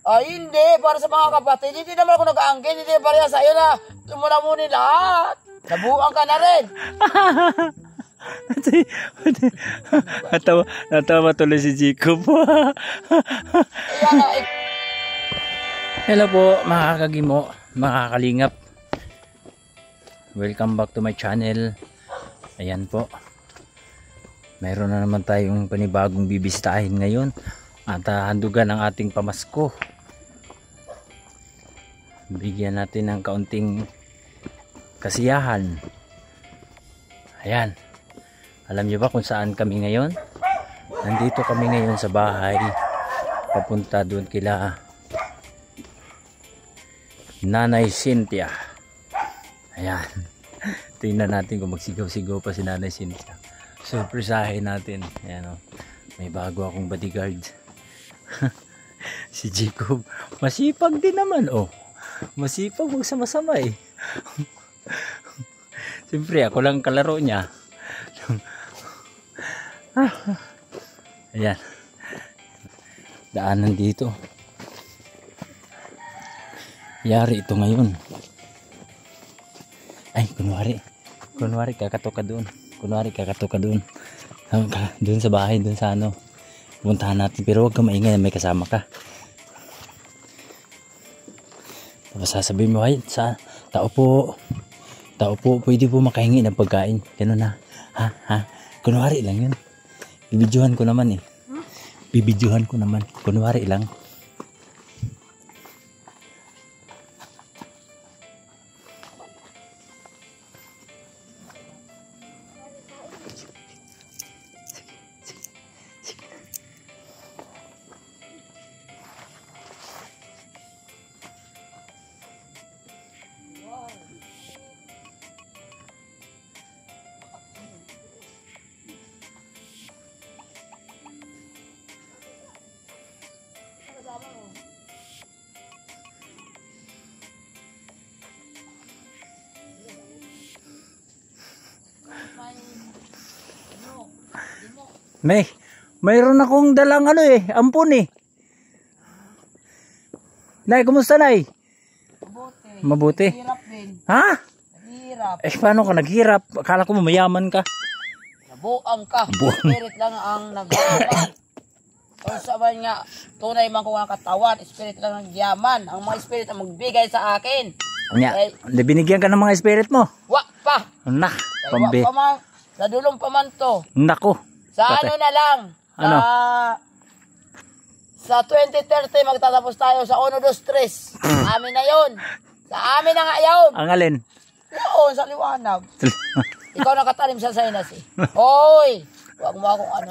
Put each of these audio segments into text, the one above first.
Hindi. Para sa mga kapatid. Hindi naman ako nag-aangkin. Hindi pareha sa iyo na tumulamunin lahat. Nabuang ka na rin. Natawa tuloy si Jacob. Hello po mga kagimo, mga kalingap. Welcome back to my channel. Ayan po. Mayroon na naman tayong panibagong bibisitahin ngayon. At handugan ang ating pamasko. Bigyan natin ng kaunting kasiyahan. Ayan. Alam niyo ba kung saan kami ngayon? Nandito kami ngayon sa bahay. Papunta doon kila Nanay Cynthia. Ayan. Tingnan natin kung magsigaw-sigaw pa si Nanay Cynthia. Surprisahin natin. Ayan o. May bago akong bodyguard. Si Jacob. Masipag din naman oh. Masipag magsama-sama eh. Siyempre ako lang kalaro niya. Ayan. Daanan dito. Yari ito ngayon. Ay, kunwari kakatok ka doon. Doon sa bahay, doon sa ano. Puntahan natin, pero huwag ka maingay, may kasama ka. Tapos sasabihin mo, ay, tao po, pwede po makahingi ng pagkain. Ganun na. Ha? Kunwari lang yun. Bibidyohan ko naman eh. Kunwari lang. Mayroon akong dalang ampon eh. Nay, kumusta nay? Mabuti. Naghirap din. Ha? Naghirap. Paano ka naghirap? Akala ko mayaman ka. Nabuang ka. Spirit lang ang nagyaman. Kung sabihin nga, tunay man ko ang katawan, spirit lang ang yaman. Ang mga spirit ang magbigay sa akin. Binigyan ka ng mga spirit mo? Wak pa. Nak, pambi. Sa dulong pa man to. Nako. Sa ano na lang. Ano? Sa 2030 magtatapos tayo sa 1, 2, 3. Amin na yun. Sa amin na nga yun. Ang alin? Yun, sa liwanag. Ikaw nakatalim sa sinas eh. Hoy! Huwag mo akong ano.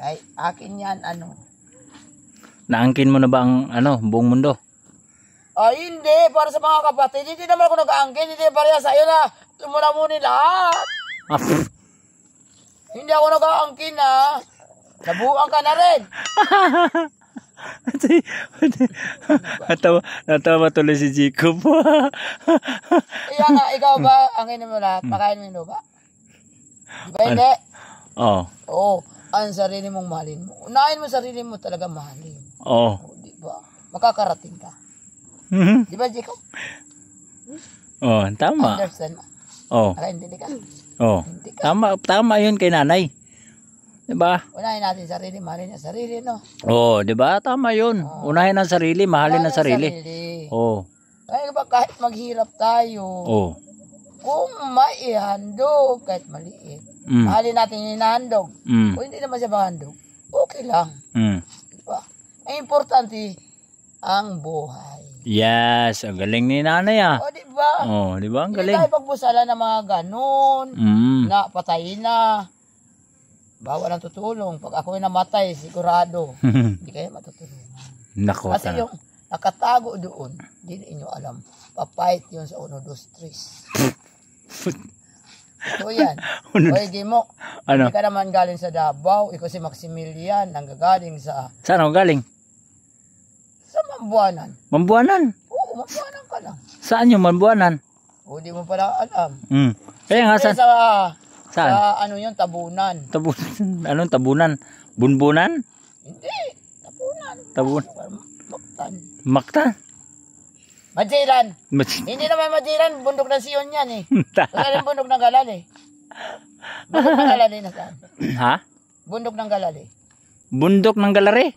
Ay, akin yan ano. Naangkin mo na ba ang buong mundo? Hindi. Para sa mga kapatid. Hindi naman ako nag-aangkin. Hindi pareha sa iyo na tumulamunin lahat. Hindi ako nag-aangkin ha. Nabuang ka na rin. Natawa tuloy si Jacob. Iya nga, ikaw ba angkin mo lahat? Pakain mo ba? Diba hindi? Oo. Ang sarili mong mahalin mo. Unahin mo sarili mo talaga mahalin. Oo. Diba? Makakarating ka. Diba Jacob? Tama. Understand mo? Hindi ka. Tama yun kay nanay. Diba? Unahin natin sarili, mahalin ang sarili, no? Diba? Tama yun. Unahin ang sarili, mahalin ang sarili. Kaya ba kahit maghirap tayo, kung maihandog, kahit maliit, mahalin natin yung hinahandog. Kung hindi naman siya mahandog, okay lang. Diba? Ang importante, ang buhay. Yes, ang galing ni nanay ah. Diba? Diba? Ang galing. Hindi tayo pagbusala ng mga ganun, na patayin na. Bawal ang tutulong. Pag ako'y namatay, sigurado, hindi kayo matutulungan. Nako. Kasi yung nakatago doon, hindi inyo alam. Papayit yun sa 1, 2, 3. Ito yan. Oy, Gimo. Hindi ka naman galing sa Davao. Ikaw si Maximilian, nanggagaling sa... Saan ako galing? Sa Mambuanan. Mambuanan? Oo, Mambuanan ka lang. Saan yung Mambuanan? Di mo pala alam. Kaya nga, saan? Sa ano yun, Tabunan. Anong Tabunan? Bunbunan? Hindi. Tabon. Maktan. Maktan. Majiran. Hindi naman Majiran, bundok ng Sion yan eh. Kasi bundok ng Galali. Bundok ng Galali nasaan? Ha? Bundok ng Galali. Bundok ng Galari?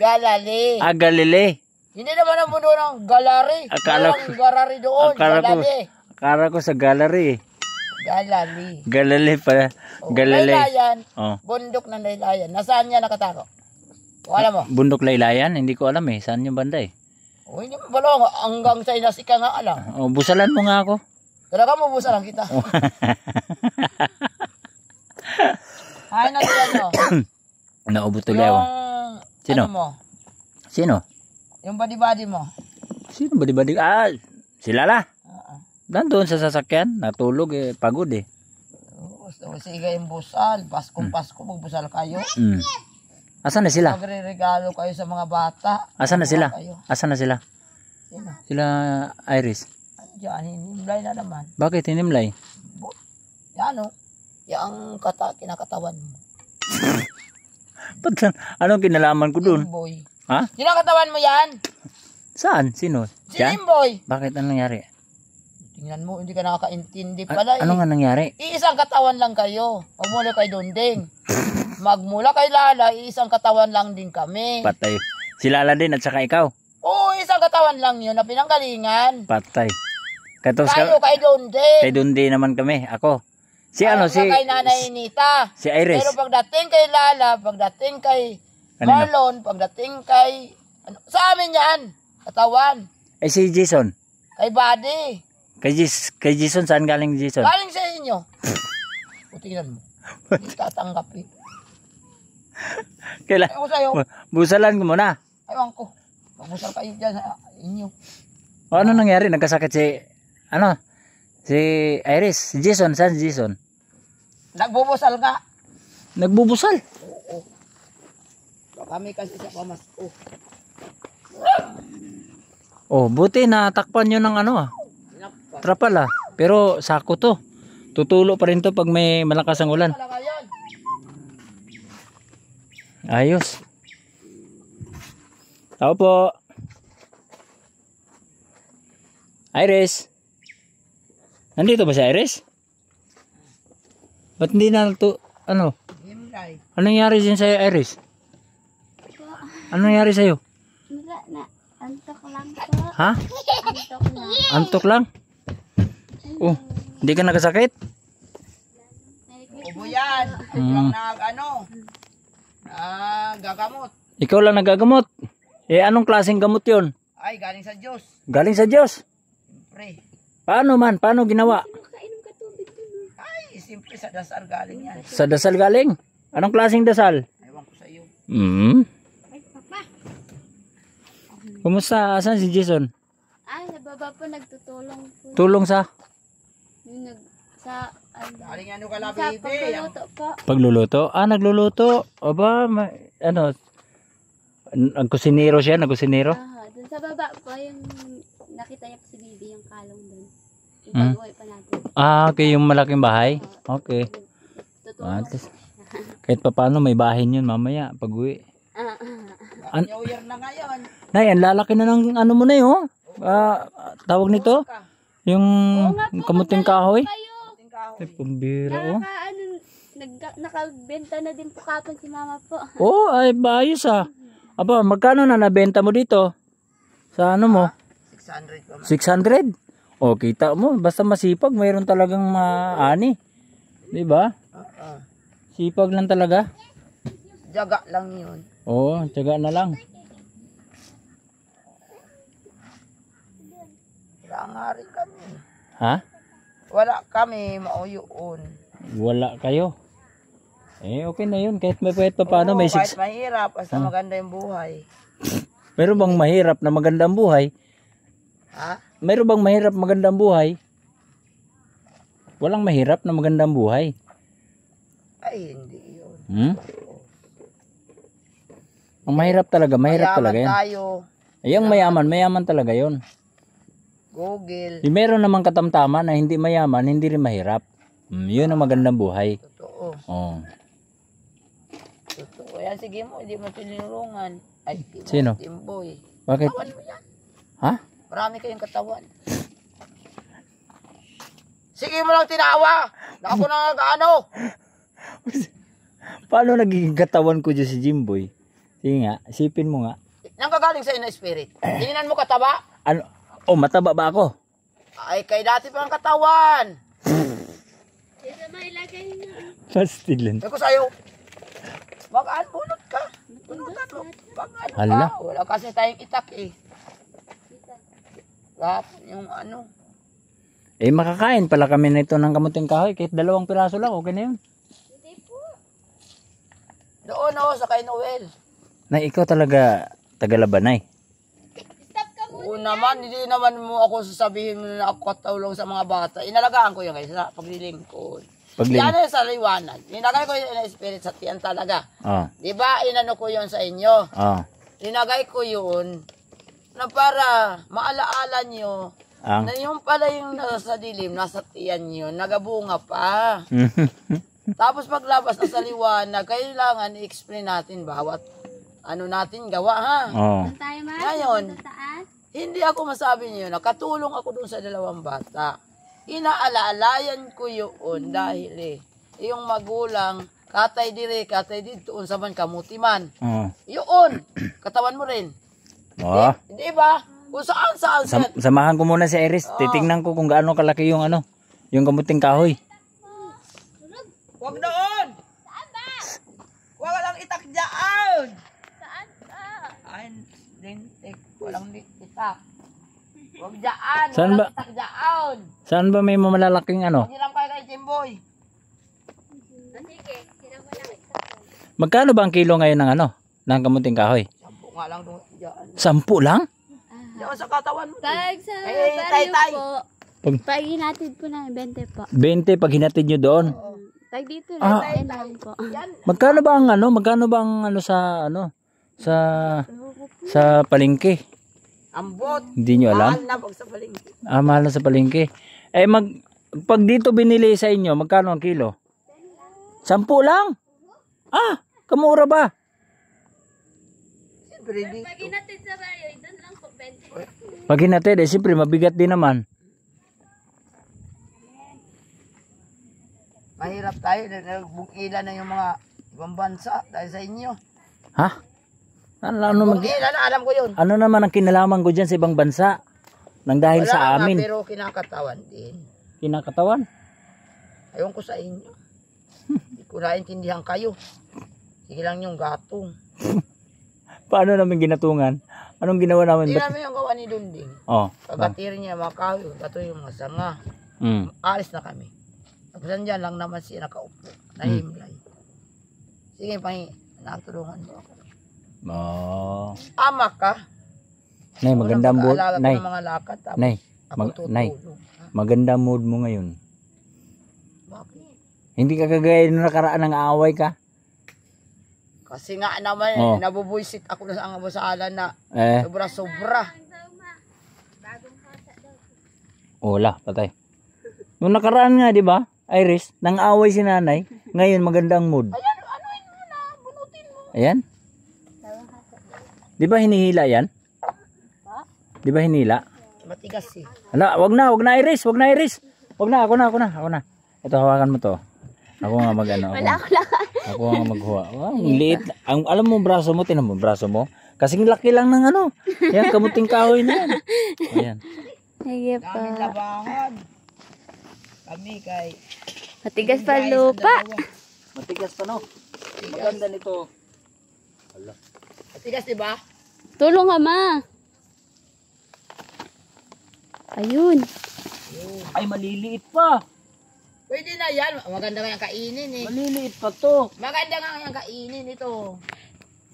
Galali. Ah, Galile. Hindi naman ang bundok ng Galari. Akala Walang Galari doon. Akala ko sa Gallery. Galali. Galile pala. Galile. Laylayan. Oh. Bundok ng Laylayan. Nasaan niya nakatako? O alam mo? Bundok Laylayan? Hindi ko alam eh. Saan yung banda eh? O hindi mo balong. Hanggang sa Inasika nga alam. Oh, busalan mo nga ako. Talaga mo busalan kita. Ay, natiyan nyo. Naubot tuloy ako. Sino? Ano mo? Sino? Yung body-body mo. Sino badi-badi? Ah, sila la. Nandun sa sasakyan. Natulog eh. Pagod eh. So, sige yung busal. Paskong-pasko, magbusal kayo. Asan na sila? Magre-regalo kayo sa mga bata. Asan na sila? Kayo. Asan na sila? Sino? Sila Iris. Andiyan, hinimlay na naman. Bakit hinimlay? Yan o. Yung kinakatawan mo. Anong kinalaman ko dun? Limboy. Ha? Kinakatawan mo yan? Saan? Sino? Si Diyan? Limboy. Bakit anong nangyari? Tingnan mo, hindi ka nakakaintindi pala eh. Ano nga nangyari? Iisang katawan lang kayo. Magmula kay Donding. Magmula kay Lala, iisang katawan lang din kami. Patay. Si Lala din at saka ikaw? Oo, isang katawan lang yun na pinanggalingan. Patay. Katos Tayo ka, kay Donding. kay Dundi naman kami. Ako. Si ano, si... Kay Nanay Nita. Si Iris. Pero pagdating kay Lala, pagdating kay Kanino? Marlon, pagdating kay... Ano, sa amin yan. Katawan. Eh si Jason. Kay Buddy. Kay Jason, saan galing Jason? Galing sa inyo. O tingnan mo. Hindi tatanggap eh. Kailan? Ewan ko sa'yo. Busalan ko muna. Ewan ko. Magbusal kayo dyan sa inyo. O ano nangyari? Nagkasakit si... Ano? Si Iris. Si Jason. Saan si Jason? Nagbubusal nga. Nagbubusal. Oo. Kami kasi sa pamasko. Oh, buti natakpan nyo ng ano ah. Trapal ah. Pero sako to. Tutulo pa rin to pag may malakas ang ulan. Ayos. Tao po. Iris. Nandito ba si Iris? Ba't hindi na to, ano? Anong nangyari din sa'yo, Iris? Anong nangyari sa'yo? Wala na. Antok lang po. Ha? Antok na. Antok lang? Oh, hindi ka nagkasakit? Ubo yan. Lang gagamot. Ikaw lang nagagamot. Eh, anong klaseng gamot yon? Ay, galing sa Diyos. Galing sa Diyos. Siyempre. Paano man? Paano ginawa? Ay, simple sa dasal galing yan. Sa dasal galing. Anong klaseng dasal? Ewan ko sa iyo. Ay, papa. Kumusta? Asan si Jason? Ay, sa baba po nagtutulong po. Tulong sa? Yung sa Galing ano ka la, sa baby. pagluluto po. Pagluluto? Ah, nagluluto. Aba, ano? Nagkusinero siya? Nagkusinero? Dun sa baba po yung nakita niya po si Bibi yung kalong dun. Yung Hmm? pag-uwi pa natin. Ah, okay. Yung malaking bahay? Okay. Tutulong. At least, kahit pa paano may bahin yun mamaya pag uwi. New Year na ngayon. Nay, ang lalaki na ng ano mo na yun. Oh. Tawag nito? Yung kamuting kahoy? Kayo. Ay, pambira oh. Nakabenta na din po kapon si mama po. Oh, ay bayos ah. Aba, magkano na nabenta mo dito? Sa ano mo? 600 pa. 600? O, kita mo. Basta masipag, mayroon talagang maani. Diba? Sipag lang talaga. Jaga lang yun. Oo, tiyaga na lang. Wala nga rin kami. Ha? Wala kami mauyoon. Wala kayo. Eh, okay na yun. Kahit may pa paano, may Kahit 6. mahirap, basta maganda yung buhay. Meron bang mahirap na magandang buhay? Ha? Meron bang mahirap magandang buhay? Walang mahirap na magandang buhay. Ay, hindi yun. Hmm? Ang mahirap talaga Mayaman talaga yan. tayo. Ay, yung mayaman talaga yun. Google. Yung meron namang katamtaman na hindi mayaman, hindi rin mahirap. Yun ang magandang buhay. Totoo. Oh. Totoo. Yan, sige mo, hindi mo tinulungan. Ay, Sino? Timboy. Bakit? Katawan mo yan. Ha? Marami kayong katawan. Sige mo lang tinawa. Ako na ano. Paano nagiging katawan ko dyan si Jimboy? Sige nga, isipin mo nga. Nang kagaling sa inyo spirit. Tingnan mo kataba. Ano? Oh, mataba ba ako? Ay, kay dati pa ang katawan. Isa ba ilagay na? Pastilan. Sabi ko sa'yo, bunot ka. Bunutan mo. Mag-ano Hala. ka. Wala kasi tayong itak eh. Yung ano. Eh, makakain pala kami nito ng kamuting kahoy. Kahit 2 piraso lang, okay na yun. Hindi po. Doon sa kay Noel. Na ikaw talaga tagalabanay. Stop ka muna. Oo naman, hindi naman mo ako sasabihin na ako katulong sa mga bata. Inalagaan ko yun guys sa paglilingkod. Yan ay sa liwanag. Inagay ko yun na spirit sa tiyan talaga. Oh. Diba, inano ko yun sa inyo. Oh. Inagay ko yun na para maalaala nyo na yung pala yung nasa dilim, nasa tiyan nyo, nagabunga pa. Tapos paglabas na sa liwanag, kailangan i-explain natin bawat ano natin gawa ha. Oh. Saan tayo ma? Ngayon, Sa taas? hindi ako masabi niyo, nakatulong ako dun sa 2 bata. Inaalaalayan ko yun dahil yung magulang, katay dire, katay dito, sa man kamuti man. Oh. Yun, katawan mo rin. Oh. Di ba? Kung saan. Samahan ko muna si Iris. Titingnan ko kung gaano kalaki yung ano, yung kamuting kahoy. Huwag doon! Saan ba? Huwag lang itak dyan! Saan ka? Ay, lintik. Walang itak. Huwag dyan! Saan ba? Walang itak dyan! Saan ba may malalaking ano? Hiram kayo kay Jimboy. Sige, hirap mo lang ito. Magkano ba ang kilo ngayon ng ano, ng kamuting kahoy? 10 nga lang doon dyan. 10 lang? Diyan sa katawan mo. Pag sa Ay, baryo tay. po, pag hinatid po na 20 po. 20 pag hinatid nyo doon. Pag dito lang, lang po. Yan. Magkano ba ang ano sa ano sa palengke? Ambot. Hindi nyo alam? Mahal na pag sa palengke. Mahal na sa palengke. Eh pag dito binili sa inyo, magkano ang kilo? 10 lang? Kamura ba? Siyempre dito. Pag hinatid sa baryo, doon lang po 20. Pag hinatid, siyempre mabigat din naman. Mahirap tayo. Nagbukila na yung mga ibang bansa dahil sa inyo. Ha? Bukila na, alam ko yun. Ano naman ang kinalaman ko dyan sa ibang bansa? Nang dahil Wala sa nga, amin. pero kinakatawan din. Kinakatawan? Ayaw ko sa inyo. Hindi ko naintindihan kayo. Sige lang yung gatong. Paano namin ginatungan? Anong ginawa namin? Tingnan mo yung gawa ni Dunding. Oh. Pagkatirin niya mga kahoy, gato yung mga sanga. Alis na kami. Tapos dyan lang naman siya nakaupo. Nahimlay. Sige, natulungan mo ako. Oh. Ama ka. Nay, maganda mood. Nay, ng mga lakad. Tapos nay, ako nay, tutulong. maganda mood mo ngayon. Bakit? Hindi ka kagaya nung nakaraan ng away ka. Kasi nga naman, nabubuisit ako na sa ang basalan na sobra-sobra. Wala, patay. Nung nakaraan nga, di ba? Iris, nang away si nanay. Ngayon, magandang mood. Ayan, anuin mo na, bunutin mo. Ayan. Di ba hinihila yan? Di ba hinila? Matigas eh. Hala, wag na Iris, wag na Iris. Wag na, ako na. Ito, hawakan mo to. Ako nga magano. Ako nga maghuwa. Ang liit. Alam mo braso mo, tinan mo braso mo. Kasing laki lang ng ano. Yan, kamuting kahoy na yan. Ayan. Sige po. Daming labahan. Kami kay... Matigas pa lupa. Matigas pa no. Maganda nito. Hala. Matigas diba? Tulong ka ma. Ayun. Ay, maliliit pa. Pwede na yan. Maganda nga yung kainin eh. Maliliit pa to. Maganda nga yung kainin ito.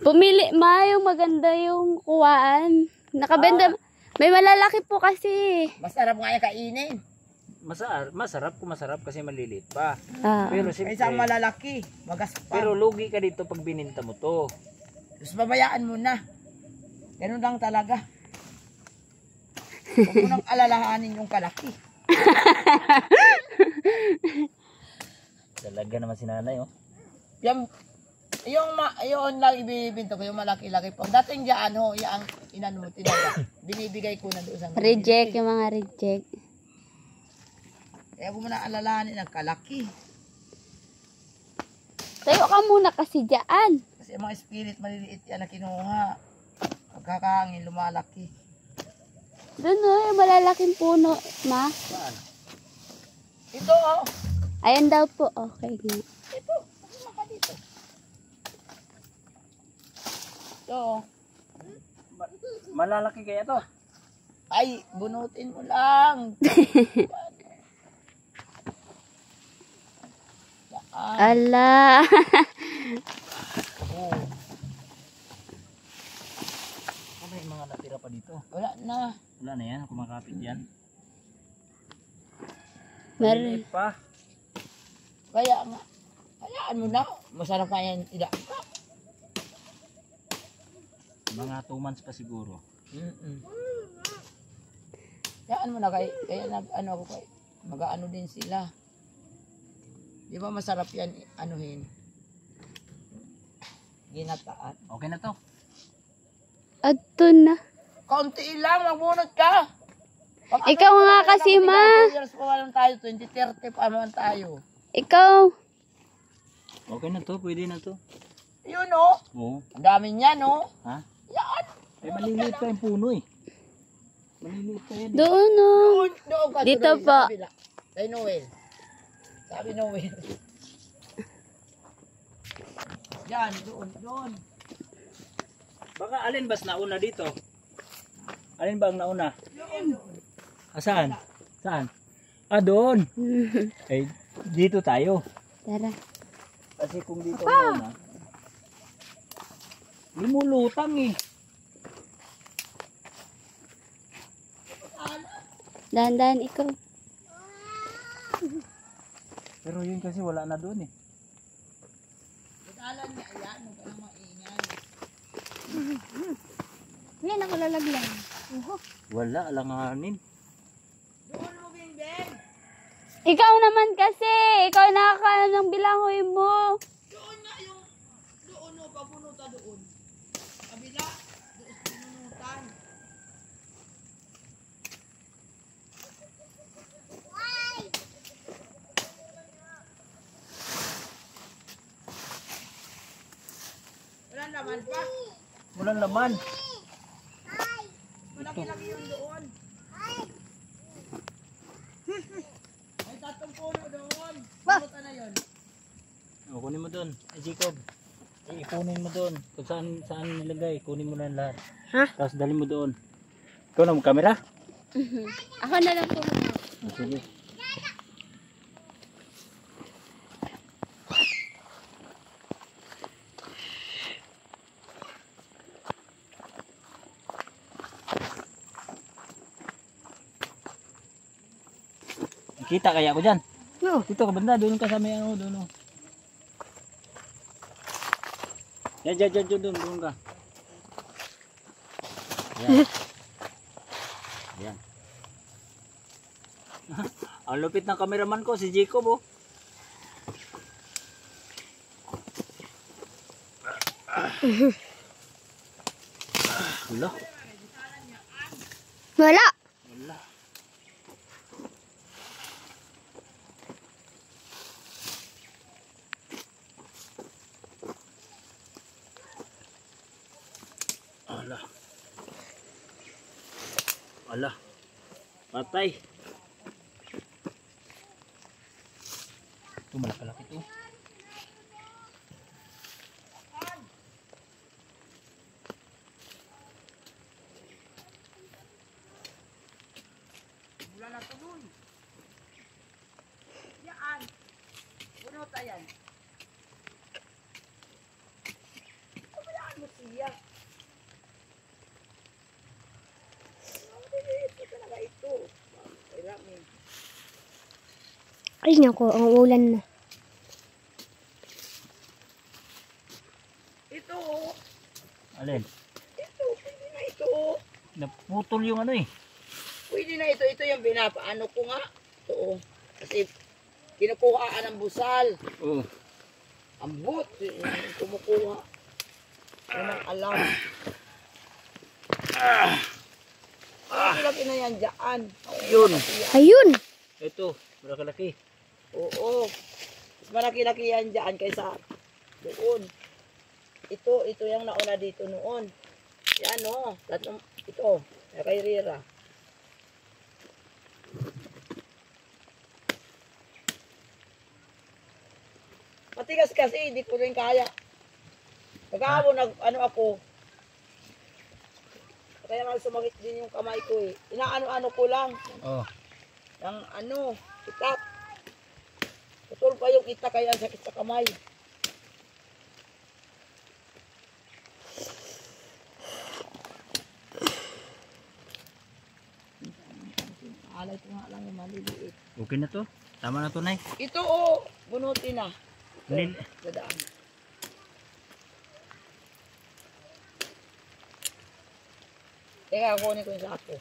Pumili ma yung maganda yung kuwaan. Nakabenda. May malalaki po kasi. Masarap nga yung kainin. Masarap kung masarap kasi maliliit pa. Pero May isang malalaki. Magas pa. pero lugi ka dito pag bininta mo to. Tapos babayaan mo na. Ganun lang talaga. Huwag mo nang alalahanin yung kalaki. Talaga naman si nanay oh. Yan, Yung lang ibibinto ko, yung malaki-laki po. Dating dyan, ho, yung inano mo, tinaga. Binibigay ko na doon sa Reject, yung mga reject. Kaya mo na alalahanin ang kalaki. Tayo ka muna kasi dyan. Kasi yung mga spirit maliliit yan na kinuha. Pagkakahangin, lumalaki. Doon o, yung malalaking puno, ma. Saan? Ito, oh. Ayan daw po, okay. Ito, pagkama ka dito. Ito. Malalaki kaya to? Ay, bunutin mo lang. Ala. Oh, Ano yung mga natira pa dito? wala na. Wala na yan, kumakapit yan. Meron. Maliliit pa. Kaya nga, hayaan mo na. Masarap pa yan. Mga 2 months pa siguro. Hayaan mo na kaya nag-ano ako kay mag-ano din sila. Di ba masarap yan anuhin? Ginataan. Okay na to. Ato na. Kaunti lang, magbunot ka. Ikaw nga kasi, ma. 2 years pa lang tayo, 2030 pa naman tayo. Ikaw. Okay na to, pwede na to. Yun oh. Oo. Ang dami niyan oh. Ha? Yan. Eh maliliit pa yung puno eh. Maliliit pa yan eh. Doon o. Doon ka. Dito tuloy, po. sa kabila. Kay Noel. Sabi Noel. Yan, doon. Baka alin bas nauna dito? Alin ba ang nauna? Saan? Saan? Doon. Eh, dito tayo. Tara. Kasi kung dito nauna, lumulutang eh. Dahan-dahan ikaw. Pero yun kasi wala na doon eh. Alam niya, ayan, huwag ka nang maingay. Yan, nakalalaglang. Wala, alanganin. Doon mo, Bingbing. Ikaw naman kasi. Ikaw nakakaano ng bilangoy mo. Doon nga yung, doon o, papunuta doon. Kabila, doon pinunutan. Wala naman pa. Walang laman. Malaki-laki yung doon. May 3 puno doon. Punutan na yun. Kunin mo doon. Ay, Jacob. Ipunin mo doon. Kung saan nilagay, kunin mo lang lahat. Tapos dali mo doon. Ikaw na mag-camera? Ako na lang po. Sige. Kita kaya ako dyan? No. Dito ka banda, doon ka sa may ano, doon. Yan, doon ka. Yan. Yan. Ang lupit ng cameraman ko, si Jacob oh. Wala. Wala. Wala. Ala. Ala. Patay. Ito malaki-laki ito. Wala na tuloy. Yan. Punutan yan. Kabayaan mo siya. Ito talaga ito. Kailangan. Ay, naku, ang ulan na. Ito. Alin? Ito. Pwede na ito. Naputol yung ano eh. Pwede na ito. Ito yung binapaano ko nga. Ito. Kasi kinukuhaan ng busal. Oo. Ambot, kumukuha. Walang alam. Ang laki na yan dyan. Yun. Ayun. Ito, malaki-laki. Oo. Mas malaki-laki yan dyan kaysa doon. Ito yung nauna dito noon. Yan o. Ito. Kay Rira. Matigas kasi, hindi ko rin kaya. Pagkahapon, ano ako. Kaya nga sumakit din yung kamay ko eh. Inaano-ano ko lang. Oh. Ng ano, itak. Putol pa yung itak kaya sakit sa kamay. Alay ko nga lang yung maliliit. Okay na to? Tama na to, Nay? Ito oh, bunutin na. Nil- Dadaan. Teka, kunin ko yung sako.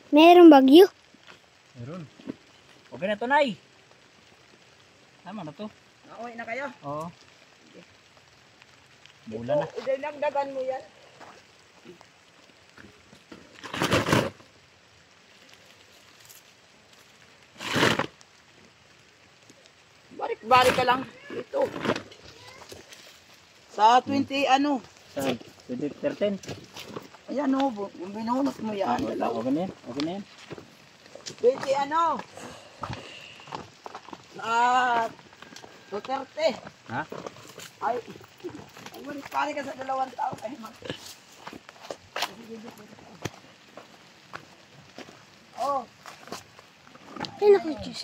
Mayroong bagyo. Meron. Okay na to, Nay. Tama na to. Nauwi na kayo? Oo. Bulan na. Idinagdagan mo yan. Balik ka lang dito. Sa 20 ano? Sa 2013. Ayan o, binunot mo yan. Okay na yan. Okay na yan. 20 ano? Duterte. Ha? Ay, pari ka sa 2 taon. Ay, oh. Ay, naku, Diyos.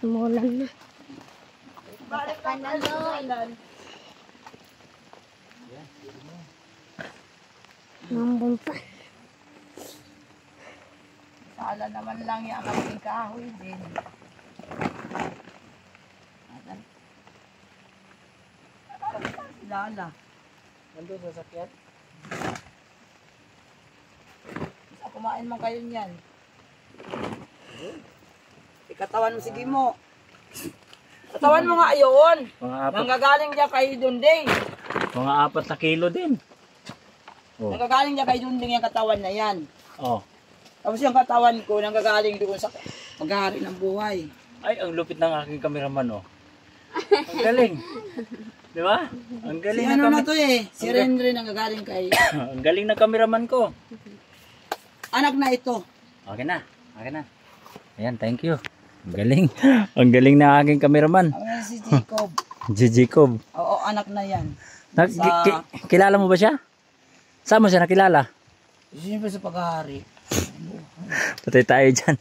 Umulan na. Balik ka na doon. Mambol pa. Sala naman lang yung aking kahoy din. Lala. Nandun sa sakyan. Basta kumain man kayo niyan. Ikatawan mo, sige mo. Katawan mo nga yun. Mga Nanggagaling niya kay Dunding. 4 na kilo din. Oh. Nanggagaling niya kay Dunding yung katawan na yan. Oh. Tapos yung katawan ko nanggagaling doon sa maghahari ng buhay. Ay, ang lupit ng aking cameraman, oh. Ang galing. Di ba? Ang Si galing ano ng na to eh. Si Renre nanggagaling kay Ang galing ng cameraman ko. anak na ito. Okay na. Okay na. Ayan, thank you. Ang galing. Ang galing ng aking cameraman. Ang si Jacob. Jacob. Oo, anak na yan. Kilala mo ba siya? Saan mo siya nakilala? Siyempre sa paghahari. Patay tayo dyan.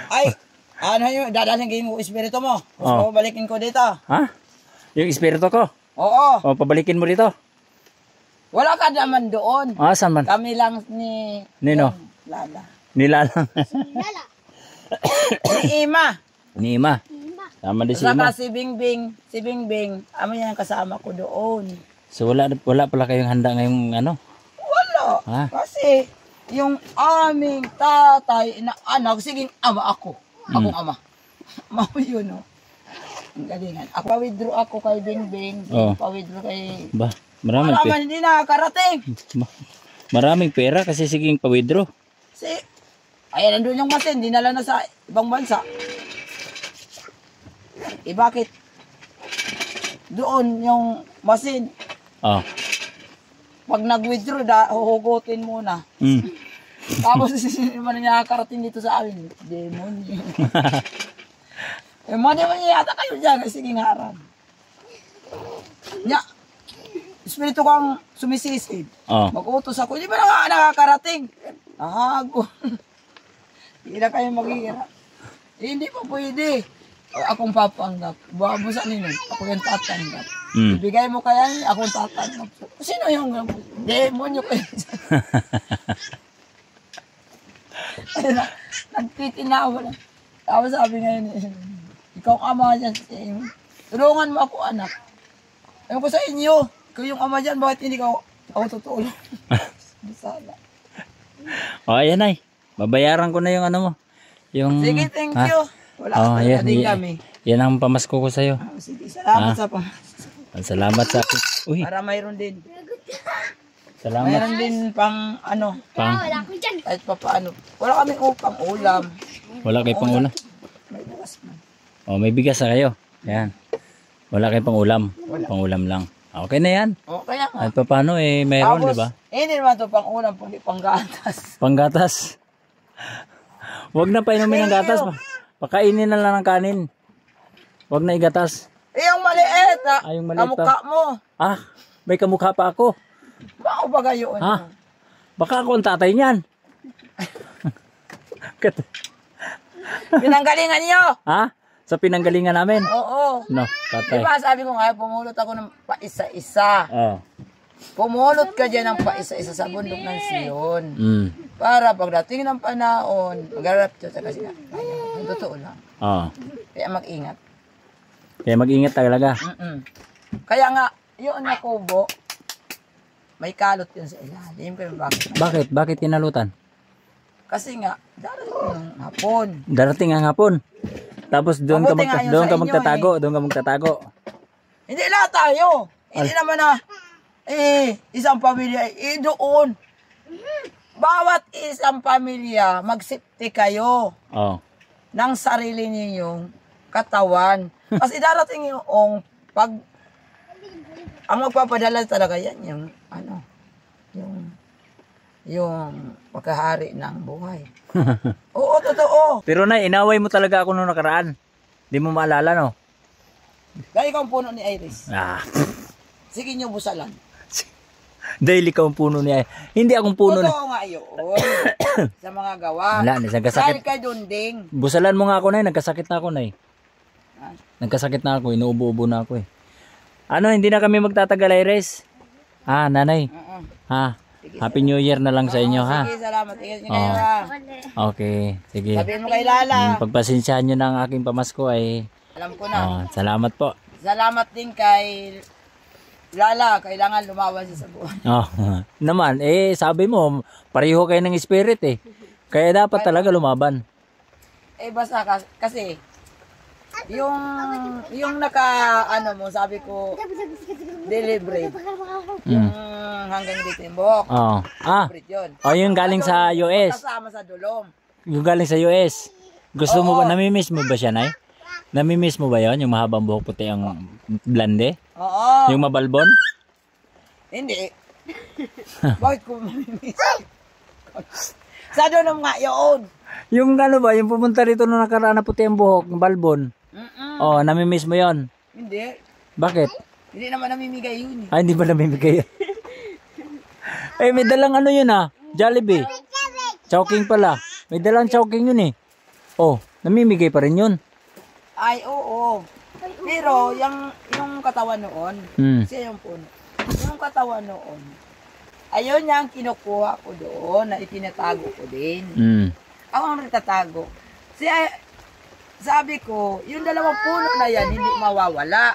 Ay! Ano yun? Dadalhin kayo mo espiritu mo. Oo. Gusto ko balikin ko dito. Ha? Yung espiritu ko? Oo. O, pabalikin mo dito. Wala ka naman doon. Ah, saan man? Kami lang ni Nino? Lala. Nilalang. Ni Ima. Ni Ima. Tama din si Ima. Saka si Bingbing. Si Bingbing. Amo yan kasama ko doon. So, wala pala kayong handa ngayong ano? Wala. Ha? Kasi yung aming tatay na anak, siging ama ako. Akong ama. Ama ko yun, no? Ang galingan. Ako, pa-withdraw ako kay Bingbing. Oo. Pa-withdraw kay... Ba, maraming Wala man, hindi nakakarating. maraming pera kasi siging pa-withdraw. Ayan, nandun yung masin. Dinala na sa ibang bansa. Bakit? Doon yung masin. Oh. Pag nag-withdraw, huhugutin muna. Mm. Tapos, naman nakakarating dito sa amin. Demon. Money yata kayo dyan. Sige nga, aram. espiritu kang sumisisid. Oh. Mag-utos ako, hindi ba na nakakarating? Ahagon. Hindi na kayo maghihirap. Hindi pa pwede. Akong papanggap. Buwabusan ninyo, ako yung tatanggap. Ibigay mo kaya niya, akong tatanggap. Sino yung demonyo kayo? Nagtitinawa lang. Tapos sabi ngayon, ikaw ang ama dyan. Tulungan mo ako, anak. Ayaw ko sa inyo. Ikaw yung ama dyan, bakit hindi ako tutulong? Sana. O, ayan ay. Babayaran ko na yung ano mo. Yung, sige, thank you. Wala ka din kami. Yan ang pamasko ko sa'yo. Sige, salamat sa Salamat sa akin. Uy, para mayroon din. salamat. Mayroon din pang ano. Kahit pa paano. Wala kami upang ulam. Wala kayo pang ulam. May bukas na. O, may bigas na kayo. Yan. Wala kayo pang ulam. Pang ulam lang. Okay na yan. O, kaya nga. At paano mayroon, Tapos, di ba? hindi naman ito pang ulam, kundi pang gatas. Panggatas. Huwag na painumin ng gatas. Pakainin na lang ng kanin. Huwag na igatas. Yung maliit, ha? Yung maliit Kamukha mo. May kamukha pa ako. Bako ba kayo? Baka ako ang tatay niyan. Pinanggalingan niyo. Sa pinanggalingan namin? Oo. No, tatay. Diba sabi ko nga, pumulot ako ng paisa-isa. Pumulot ka dyan ng paisa-isa sa bundok ng Sion. Para pagdating ng panahon, mag-arap siya kasi ang totoo lang. Kaya mag-ingat. Kaya mag-ingat talaga. Kaya nga, yun na kubo, may kalot yun sa ilalim. Bakit? Bakit tinalutan? Kasi nga, darating ng hapon. Darating ang hapon. Tapos doon ka magtatago. Doon ka magtatago. Hindi lahat tayo. Hindi naman na, isang pamilya, doon. Bawat isang pamilya, magsipti kayo ng sarili ninyong katawan. Kasi darating yung ang magpapadala talaga yan, yung pagkahari ng buhay. Oo, totoo. Pero na, inaway mo talaga ako nung nakaraan. Di mo maalala, no? Gaya ka ang puno ni Iris. Sige nyo busalan. Dahil ikaw ang puno niya. Hindi akong puno na. Totoo nga yun. Sa mga gawa. Wala, nagkasakit. Dahil kay Dunding. Busalan mo nga ako na nagkasakit na ako na Nagkasakit na ako, inuubo-ubo na ako hindi na kami magtatagal, Iris. Nanay. Happy New Year na lang sa inyo, Sige, salamat. Ingat nyo kayo, ha. Okay, sige. Sabihin mo kay Lala. Pagpasensyahan nyo na ang aking pamasko alam ko na. Salamat po. Salamat din kay Lala. Kailangan lumawan siya sa buwan. Naman, sabi mo, pareho kayo ng spirit Kaya dapat talaga lumaban. Basta kasi, yung sabi ko, deliberate. Yung hanggang dito yung buhok. Deliberate yun. Yung galing sa US. Kasama sa dulom. Yung galing sa US. Gusto mo ba, namimiss mo ba siya, Nay? Namimiss mo ba yon yung mahabang buhok puti ang blonde? Oo. Yung mabalbon? Hindi. Bakit ko mamimiss? Sa dulom nga yun. Yung yung pumunta rito nung nakaraan na puti ang buhok, ng balbon. Namimiss mo yon? Hindi. Bakit? Hindi naman namimigay yun. Hindi ba namimigay yun? May dalang yun Jollibee. Chowking pala. May dalang chowking yun namimigay pa rin yun. Ay, oo. Pero, yung katawan noon, siya yung puno. Yung katawan noon, ayun niya ang kinukuha ko doon, na itinatago ko din. Ako ang nagtatago. Sabi ko, yung dalawang puno na yan, hindi mawawala.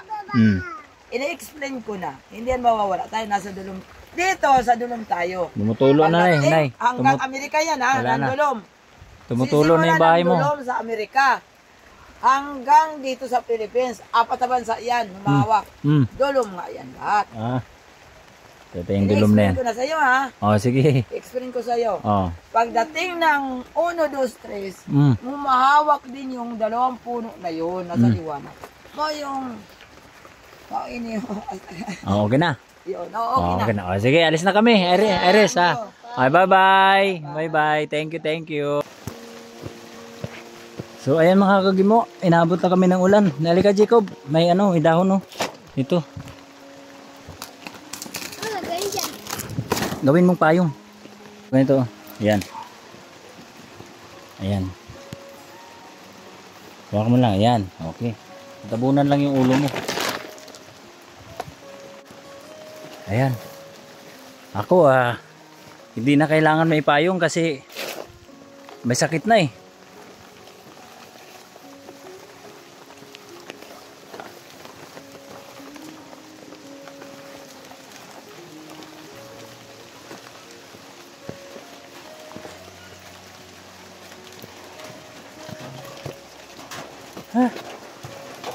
Ina-explain ko na, hindi yan mawawala. Tayo nasa dulom. Dito, sa dulom tayo. Tumutulo na Nay. Hanggang Amerika yan ng dulom. Tumutulo na yung bahay mo. Dulom sa Amerika. Hanggang dito sa Philippines, 4 na bansa yan, humawak. Dulom nga yan lahat. Ito yung dulom na yan. I-explain ko na sa'yo, ha? Sige. I-explain ko sa'yo. Pagdating ng 1, 2, 3, humahawak din yung 2 puno na yun, nasa liwanag. Yung okay na. Yun, okay na. Sige, alis na kami. Iris, bye-bye. Bye-bye. Thank you. So, ayan mga kagimo. Inabot na kami ng ulan. Nalika, Jacob. May may dahon, Ito. Gawin mong payong. Ganito. Ayan. Ayan. Huwag mo lang. Ayan. Okay. Tabunan lang yung ulo mo. Ayan. Ako hindi na kailangan may payong kasi may sakit na eh.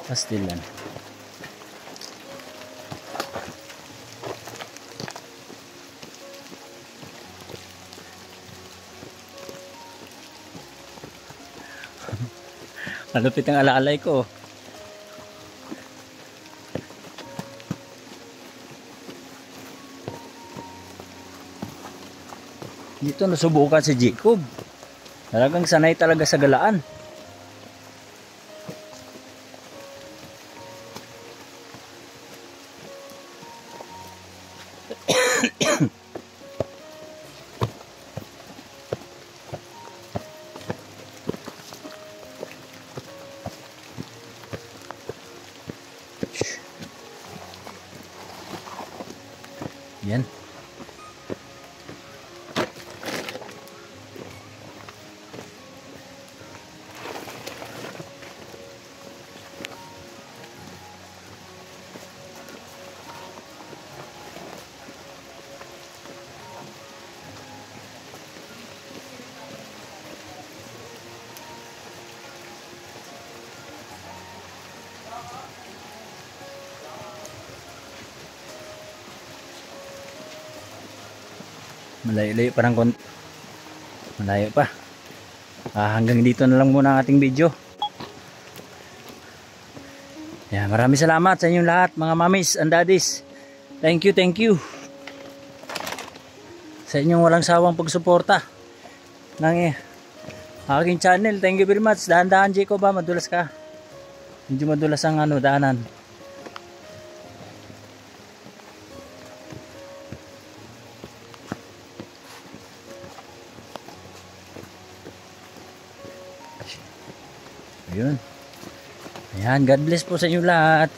Pastilan. Malupit ang alaalay ko. Dito nasubukan si Jacob. Talagang sanay talaga sa galaan. Yan. Malayo-layo pa ng malayo pa. Hanggang dito na lang muna ang ating video. Yeah, maraming salamat sa inyong lahat mga mamis and daddies. Thank you sa inyong walang sawang pagsuporta ng aking channel. Thank you very much. Dahan-dahan Jacob, madulas ka. Medyo madulas ang daanan. Ayun. Ayan, God bless po sa inyo lahat.